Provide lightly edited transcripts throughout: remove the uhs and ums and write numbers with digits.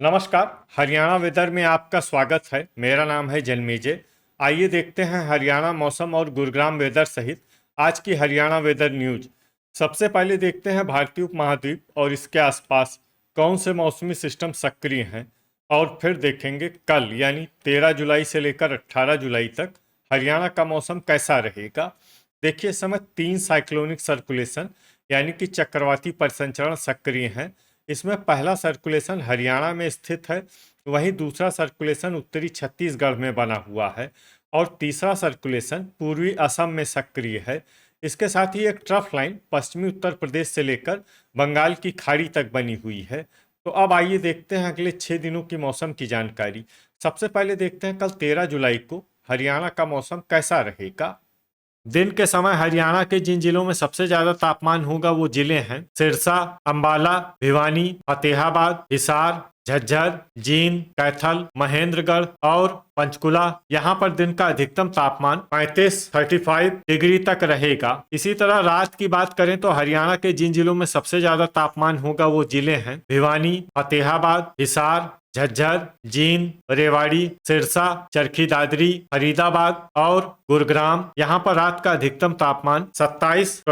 नमस्कार। हरियाणा वेदर में आपका स्वागत है। मेरा नाम है जन्मेजय। आइए देखते हैं हरियाणा मौसम और गुरुग्राम वेदर सहित आज की हरियाणा वेदर न्यूज। सबसे पहले देखते हैं भारतीय उपमहाद्वीप और इसके आसपास कौन से मौसमी सिस्टम सक्रिय हैं, और फिर देखेंगे कल यानी 13 जुलाई से लेकर 18 जुलाई तक हरियाणा का मौसम कैसा रहेगा। देखिए, इस समय 3 साइक्लोनिक सर्कुलेशन यानी कि चक्रवाती परिसंचरण सक्रिय हैं। इसमें पहला सर्कुलेशन हरियाणा में स्थित है, वहीं दूसरा सर्कुलेशन उत्तरी छत्तीसगढ़ में बना हुआ है और तीसरा सर्कुलेशन पूर्वी असम में सक्रिय है। इसके साथ ही एक ट्रफ लाइन पश्चिमी उत्तर प्रदेश से लेकर बंगाल की खाड़ी तक बनी हुई है। तो अब आइए देखते हैं अगले 6 दिनों की मौसम की जानकारी। सबसे पहले देखते हैं कल 13 जुलाई को हरियाणा का मौसम कैसा रहेगा। दिन के समय हरियाणा के जिन जिलों में सबसे ज्यादा तापमान होगा वो जिले हैं सिरसा, अंबाला, भिवानी, फतेहाबाद, हिसार, झज्जर, जींद, कैथल, महेंद्रगढ़ और पंचकुला। यहाँ पर दिन का अधिकतम तापमान 35 डिग्री तक रहेगा। इसी तरह रात की बात करें तो हरियाणा के जिन जिलों में सबसे ज्यादा तापमान होगा वो जिले हैं भिवानी, फतेहाबाद, हिसार, झज्जर, जींद, रेवाड़ी, सिरसा, चरखी दादरी, फरीदाबाद और गुरुग्राम। यहाँ पर रात का अधिकतम तापमान 27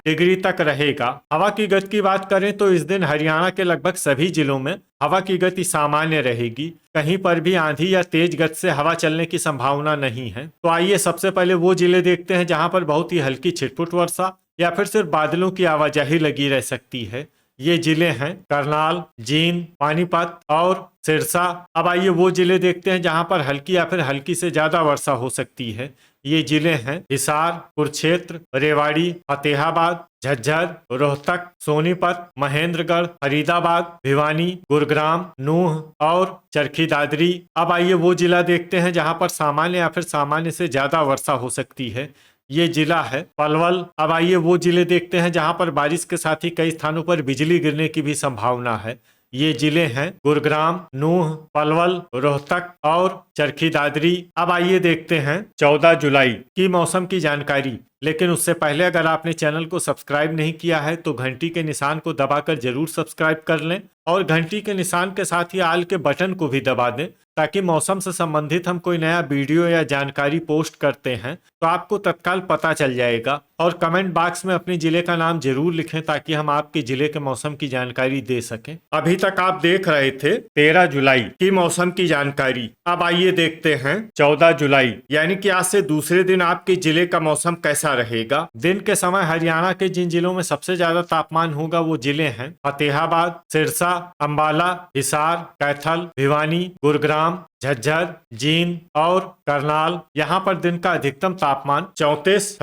डिग्री तक रहेगा। हवा की गति की बात करें तो इस दिन हरियाणा के लगभग सभी जिलों में हवा की गति सामान्य रहेगी। कहीं पर भी आंधी या तेज गति से हवा चलने की संभावना नहीं है। तो आइए सबसे पहले वो जिले देखते हैं जहां पर बहुत ही हल्की छिटपुट वर्षा या फिर सिर्फ बादलों की आवाजाही लगी रह सकती है। ये जिले हैं करनाल, जींद, पानीपत और सिरसा। अब आइए वो जिले देखते हैं जहां पर हल्की या फिर हल्की से ज्यादा वर्षा हो सकती है। ये जिले हैं हिसार, कुरुक्षेत्र, रेवाड़ी, फतेहाबाद, झज्जर, रोहतक, सोनीपत, महेंद्रगढ़, फरीदाबाद, भिवानी, गुरुग्राम, नूह और चरखी दादरी। अब आइए वो जिला देखते हैं जहां पर सामान्य या फिर सामान्य से ज्यादा वर्षा हो सकती है। ये जिला है पलवल। अब आइए वो जिले देखते हैं जहां पर बारिश के साथ ही कई स्थानों पर बिजली गिरने की भी संभावना है। ये जिले हैं गुरुग्राम, नूह, पलवल, रोहतक और चरखी दादरी। अब आइए देखते हैं 14 जुलाई की मौसम की जानकारी। लेकिन उससे पहले अगर आपने चैनल को सब्सक्राइब नहीं किया है तो घंटी के निशान को दबाकर जरूर सब्सक्राइब कर लें और घंटी के निशान के साथ ही आल के बटन को भी दबा दें, ताकि मौसम से संबंधित हम कोई नया वीडियो या जानकारी पोस्ट करते हैं तो आपको तत्काल पता चल जाएगा। और कमेंट बॉक्स में अपने जिले का नाम जरूर लिखें ताकि हम आपके जिले के मौसम की जानकारी दे सकें। अभी तक आप देख रहे थे 13 जुलाई की मौसम की जानकारी। अब आइए देखते हैं 14 जुलाई यानी कि आज से दूसरे दिन आपके जिले का मौसम कैसा रहेगा। दिन के समय हरियाणा के जिन जिलों में सबसे ज्यादा तापमान होगा वो जिले हैं फतेहाबाद, सिरसा, अंबाला, हिसार, कैथल, भिवानी, गुरुग्राम, झज्जर, जींद और करनाल। यहाँ पर दिन का अधिकतम तापमान 34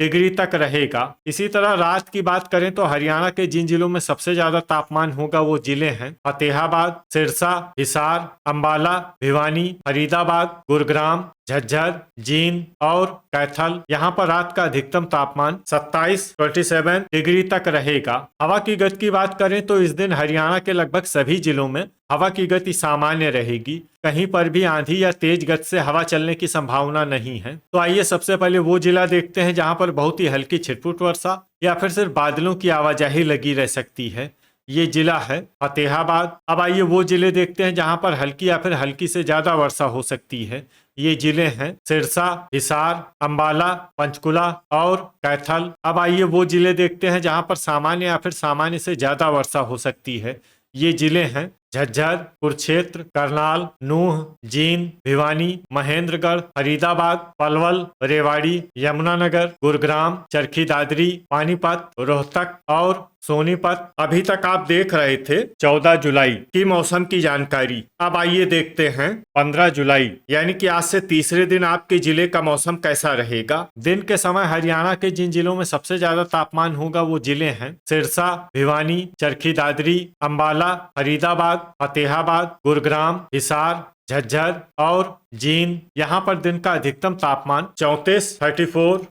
डिग्री तक रहेगा। इसी तरह रात की बात करें तो हरियाणा के जिन जिलों में सबसे ज्यादा तापमान होगा वो जिले हैं फतेहाबाद, सिरसा, हिसार, अंबाला, भिवानी, फरीदाबाद, गुरुग्राम, झज्जर, जींद और कैथल। यहाँ पर रात का अधिकतम तापमान 27 डिग्री तक रहेगा। हवा की गति की बात करें तो इस दिन हरियाणा के लगभग सभी जिलों में हवा की गति सामान्य रहेगी। कहीं पर भी आंधी या तेज गति से हवा चलने की संभावना नहीं है। तो आइए सबसे पहले वो जिला देखते हैं जहां पर बहुत ही हल्की छिटपुट वर्षा या फिर सिर्फ बादलों की आवाजाही लगी रह सकती है। ये जिला है फतेहाबाद। अब आइए वो जिले देखते हैं जहां पर हल्की या फिर हल्की से ज्यादा वर्षा हो सकती है। ये जिले हैं सिरसा, हिसार, अंबाला, पंचकुला और कैथल। अब आइए वो जिले देखते हैं जहां पर सामान्य या फिर सामान्य से ज्यादा वर्षा हो सकती है। ये जिले हैं झज्जर, कुरुक्षेत्र, करनाल, नूह, जींद, भिवानी, महेंद्रगढ़, फरीदाबाद, पलवल, रेवाड़ी, यमुनानगर, गुरुग्राम, चरखी दादरी, पानीपत, रोहतक और सोनीपत। अभी तक आप देख रहे थे 14 जुलाई की मौसम की जानकारी। अब आइए देखते हैं 15 जुलाई यानी कि आज से तीसरे दिन आपके जिले का मौसम कैसा रहेगा। दिन के समय हरियाणा के जिन जिलों में सबसे ज्यादा तापमान होगा वो जिले हैं सिरसा, भिवानी, चरखी दादरी, अंबाला, फरीदाबाद, फतेहाबाद, गुरुग्राम, हिसार, झज्जर और जींद, यहाँ पर दिन का अधिकतम तापमान 34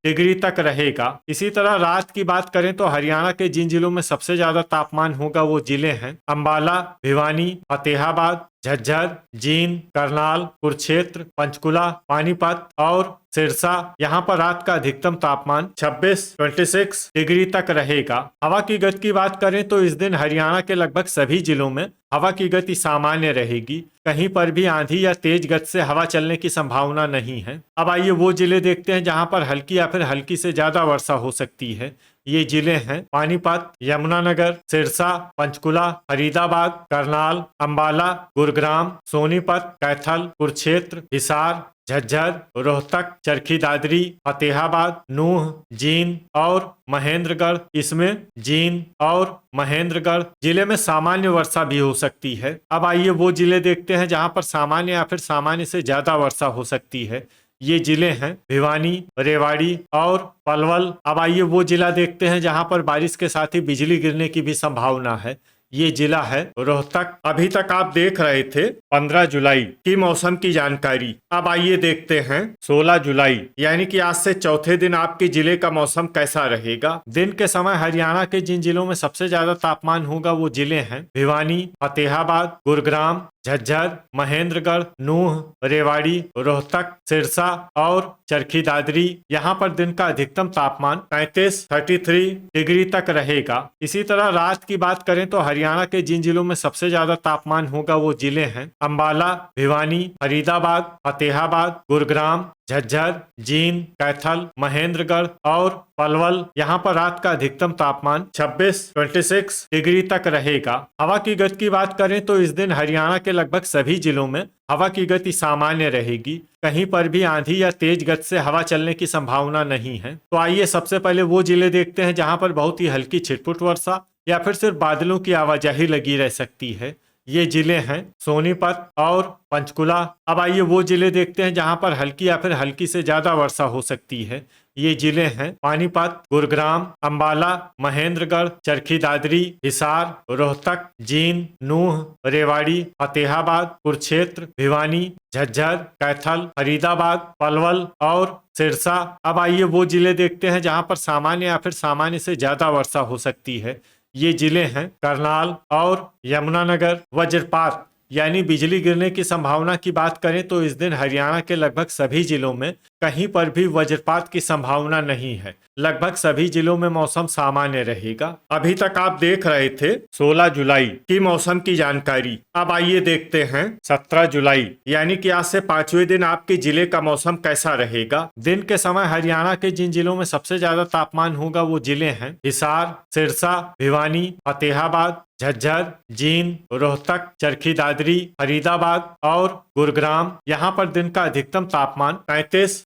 डिग्री तक रहेगा। इसी तरह रात की बात करें तो हरियाणा के जिन जिलों में सबसे ज्यादा तापमान होगा वो जिले हैं अंबाला, भिवानी, फतेहाबाद, झज्जर, जींद, करनाल, कुरुक्षेत्र, पंचकुला, पानीपत और सिरसा। यहाँ पर रात का अधिकतम तापमान 26 डिग्री तक रहेगा। हवा की गति की बात करें तो इस दिन हरियाणा के लगभग सभी जिलों में हवा की गति सामान्य रहेगी। कहीं पर भी आंधी या तेज गति से हवा चलने की संभावना नहीं है। अब आइए वो जिले देखते हैं जहां पर हल्की या फिर हल्की से ज्यादा वर्षा हो सकती है। ये जिले हैं पानीपत, यमुनानगर, सिरसा, पंचकुला, फरीदाबाद, करनाल, अंबाला, गुरुग्राम, सोनीपत, कैथल, कुरुक्षेत्र, हिसार, झज्जर, रोहतक, चरखी दादरी, फतेहाबाद, नूह, जींद और महेंद्रगढ़। इसमें जींद और महेंद्रगढ़ जिले में सामान्य वर्षा भी हो सकती है। अब आइए वो जिले देखते हैं जहां पर सामान्य या फिर सामान्य से ज्यादा वर्षा हो सकती है। ये जिले हैं भिवानी, रेवाड़ी और पलवल। अब आइए वो जिला देखते हैं जहां पर बारिश के साथ ही बिजली गिरने की भी संभावना है। ये जिला है रोहतक। अभी तक आप देख रहे थे 15 जुलाई की मौसम की जानकारी। अब आइए देखते हैं 16 जुलाई यानी कि आज से चौथे दिन आपके जिले का मौसम कैसा रहेगा। दिन के समय हरियाणा के जिन जिलों में सबसे ज्यादा तापमान होगा वो जिले हैं भिवानी, फतेहाबाद, गुरुग्राम, झज्जर, महेंद्रगढ़, नूह, रेवाड़ी, रोहतक, सिरसा और चरखी दादरी। यहाँ पर दिन का अधिकतम तापमान 33 डिग्री तक रहेगा। इसी तरह रात की बात करें तो हरियाणा के जिन जिलों में सबसे ज्यादा तापमान होगा वो जिले हैं अंबाला, भिवानी, फरीदाबाद, फतेहाबाद, गुरुग्राम, झज्जर, जींद, कैथल, महेंद्रगढ़ और पलवल। यहाँ पर रात का अधिकतम तापमान 26 डिग्री तक रहेगा। हवा की गति की बात करें तो इस दिन हरियाणा के लगभग सभी जिलों में हवा की गति सामान्य रहेगी। कहीं पर भी आंधी या तेज गति से हवा चलने की संभावना नहीं है। तो आइए सबसे पहले वो जिले देखते हैं जहां पर बहुत ही हल्की छिटपुट वर्षा या फिर सिर्फ बादलों की आवाजाही लगी रह सकती है। ये जिले हैं सोनीपत और पंचकुला। अब आइए वो जिले देखते हैं जहां पर हल्की या फिर हल्की से ज्यादा वर्षा हो सकती है। ये जिले हैं पानीपत, गुरुग्राम, अंबाला, महेंद्रगढ़, चरखी दादरी, हिसार, रोहतक, जींद, नूह, रेवाड़ी, फतेहाबाद, कुरुक्षेत्र, भिवानी, झज्जर, कैथल, फरीदाबाद, पलवल और सिरसा। अब आइए वो जिले देखते हैं जहां पर सामान्य या फिर सामान्य से ज्यादा वर्षा हो सकती है। ये जिले हैं करनाल और यमुनानगर। वज्रपात यानी बिजली गिरने की संभावना की बात करें तो इस दिन हरियाणा के लगभग सभी जिलों में कहीं पर भी वज्रपात की संभावना नहीं है। लगभग सभी जिलों में मौसम सामान्य रहेगा। अभी तक आप देख रहे थे 16 जुलाई की मौसम की जानकारी। अब आइए देखते हैं 17 जुलाई यानी कि आज से 5वें दिन आपके जिले का मौसम कैसा रहेगा। दिन के समय हरियाणा के जिन जिलों में सबसे ज्यादा तापमान होगा वो जिले हैं हिसार, सिरसा, भिवानी, फतेहाबाद, झज्जर, जींद, रोहतक, चरखी दादरी, फरीदाबाद और गुरुग्राम। यहाँ पर दिन का अधिकतम तापमान 33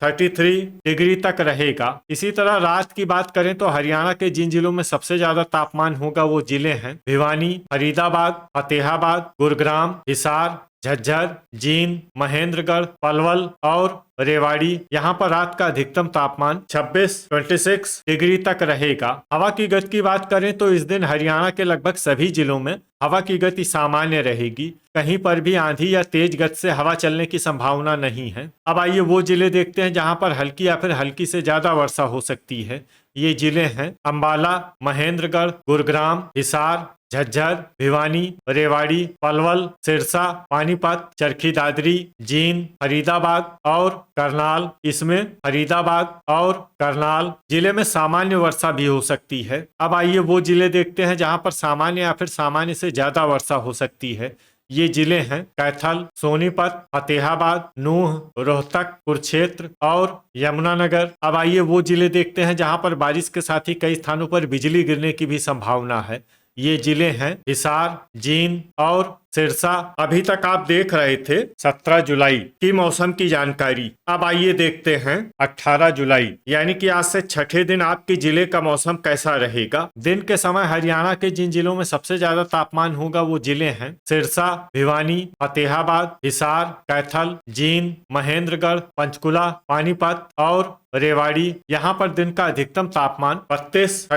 डिग्री तक रहेगा। इसी तरह रात की बात करें तो हरियाणा के जिन जिलों में सबसे ज्यादा तापमान होगा वो जिले हैं भिवानी, फरीदाबाद, फतेहाबाद, गुरुग्राम, हिसार, झज्जर, जींद, महेंद्रगढ़, पलवल और रेवाड़ी। यहाँ पर रात का अधिकतम तापमान 26 डिग्री तक रहेगा। हवा की गति की बात करें तो इस दिन हरियाणा के लगभग सभी जिलों में हवा की गति सामान्य रहेगी। कहीं पर भी आंधी या तेज गति से हवा चलने की संभावना नहीं है। अब आइए वो जिले देखते हैं जहां पर हल्की या फिर हल्की से ज्यादा वर्षा हो सकती है। ये जिले हैं अंबाला, महेंद्रगढ़, गुरुग्राम, हिसार, झज्जर, भिवानी, रेवाड़ी, पलवल, सिरसा, पानीपत, चरखी दादरी, जींद, फरीदाबाद और करनाल। इसमें फरीदाबाद और करनाल जिले में सामान्य वर्षा भी हो सकती है। अब आइए वो जिले देखते हैं जहां पर सामान्य या फिर सामान्य से ज्यादा वर्षा हो सकती है। ये जिले हैं कैथल, सोनीपत, फतेहाबाद, नूह, रोहतक, कुरुक्षेत्र और यमुनानगर। अब आइए वो जिले देखते हैं जहां पर बारिश के साथ ही कई स्थानों पर बिजली गिरने की भी संभावना है। ये जिले हैं हिसार, जींद और सिरसा। अभी तक आप देख रहे थे 17 जुलाई की मौसम की जानकारी। अब आइए देखते हैं 18 जुलाई यानी कि आज से छठे दिन आपके जिले का मौसम कैसा रहेगा। दिन के समय हरियाणा के जिन जिलों में सबसे ज्यादा तापमान होगा वो जिले हैं सिरसा, भिवानी, फतेहाबाद, हिसार, कैथल, जींद, महेंद्रगढ़, पंचकुला, पानीपत और रेवाड़ी। यहाँ पर दिन का अधिकतम तापमान 32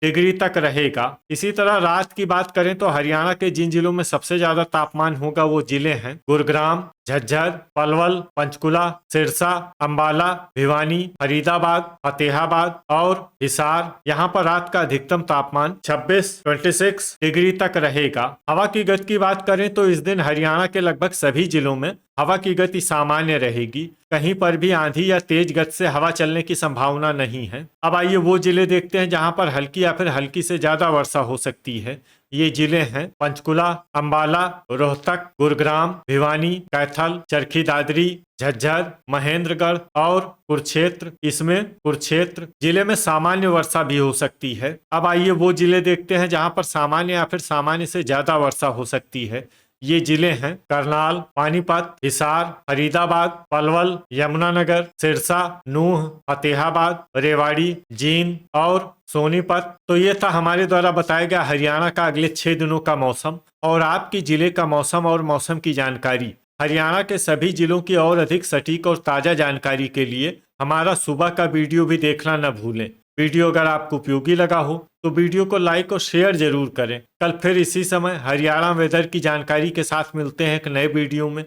डिग्री तक रहेगा। इसी तरह रात की बात करें तो हरियाणा के जिन जिलों में सबसे ज्यादा तापमान होगा वो जिले हैं गुरुग्राम, झज्जर, पलवल, पंचकुला, सिरसा, अंबाला, भिवानी, फरीदाबाद, फतेहाबाद और हिसार। यहाँ पर रात का अधिकतम तापमान 26 डिग्री तक रहेगा। हवा की गति की बात करें तो इस दिन हरियाणा के लगभग सभी जिलों में हवा की गति सामान्य रहेगी। कहीं पर भी आंधी या तेज गति से हवा चलने की संभावना नहीं है। अब आइए वो जिले देखते हैं जहां पर हल्की या फिर हल्की से ज्यादा वर्षा हो सकती है। ये जिले हैं पंचकुला, अंबाला, रोहतक, गुरुग्राम, भिवानी, कैथल, चरखी दादरी, झज्जर, महेंद्रगढ़ और कुरुक्षेत्र। इसमें कुरुक्षेत्र जिले में सामान्य वर्षा भी हो सकती है। अब आइए वो जिले देखते हैं जहां पर सामान्य या फिर सामान्य से ज्यादा वर्षा हो सकती है। ये जिले हैं करनाल, पानीपत, हिसार, फरीदाबाद, पलवल, यमुनानगर, सिरसा, नूह, फतेहाबाद, रेवाड़ी, जींद और सोनीपत। तो ये था हमारे द्वारा बताया गया हरियाणा का अगले 6 दिनों का मौसम और आपकी जिले का मौसम और मौसम की जानकारी। हरियाणा के सभी जिलों की और अधिक सटीक और ताजा जानकारी के लिए हमारा सुबह का वीडियो भी देखना न भूलें। वीडियो अगर आपको उपयोगी लगा हो तो वीडियो को लाइक और शेयर जरूर करें। कल फिर इसी समय हरियाणा वेदर की जानकारी के साथ मिलते हैं एक नए वीडियो में।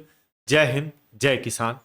जय हिंद, जय किसान।